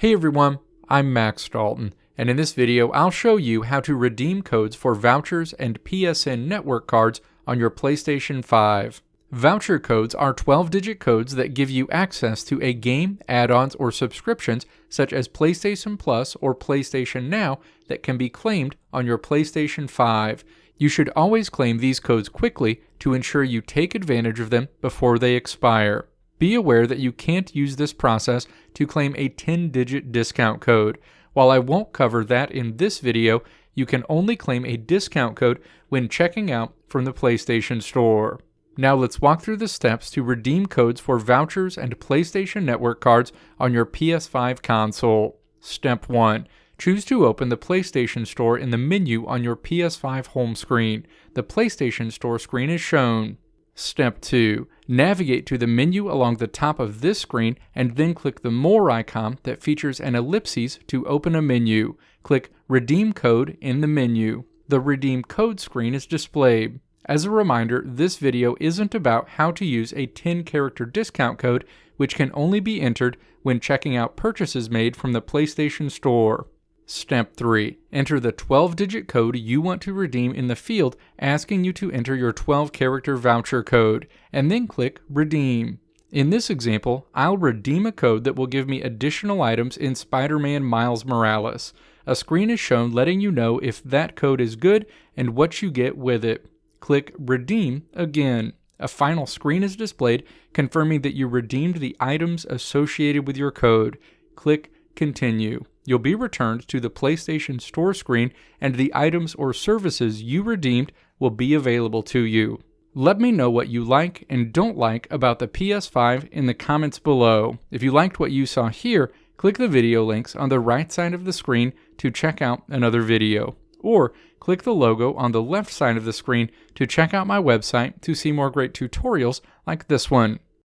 Hey everyone, I'm Max Dalton, and in this video I'll show you how to redeem codes for Vouchers and PSN network cards on your PlayStation 5. Voucher codes are 12-digit codes that give you access to a game, add-ons, or subscriptions such as PlayStation Plus or PlayStation Now that can be claimed on your PlayStation 5. You should always claim these codes quickly to ensure you take advantage of them before they expire. Be aware that you can't use this process to claim a 10-digit discount code. While I won't cover that in this video, you can only claim a discount code when checking out from the PlayStation Store. Now let's walk through the steps to redeem codes for Vouchers and PlayStation Network cards on your PS5 console. Step 1. Choose to open the PlayStation Store in the menu on your PS5 home screen. The PlayStation Store screen is shown. Step 2. Navigate to the menu along the top of this screen and then click the More icon that features an ellipsis to open a menu. Click Redeem Code in the menu. The Redeem Code screen is displayed. As a reminder, this video isn't about how to use a 10-character discount code, which can only be entered when checking out purchases made from the PlayStation Store. Step 3. Enter the 12-digit code you want to redeem in the field asking you to enter your 12-character voucher code, and then click Redeem. In this example, I'll redeem a code that will give me additional items in Spider-Man Miles Morales. A screen is shown letting you know if that code is good and what you get with it. Click Redeem again. A final screen is displayed confirming that you redeemed the items associated with your code. Click Continue. You'll be returned to the PlayStation Store screen and the items or services you redeemed will be available to you. Let me know what you like and don't like about the PS5 in the comments below. If you liked what you saw here, click the video links on the right side of the screen to check out another video. Or click the logo on the left side of the screen to check out my website to see more great tutorials like this one.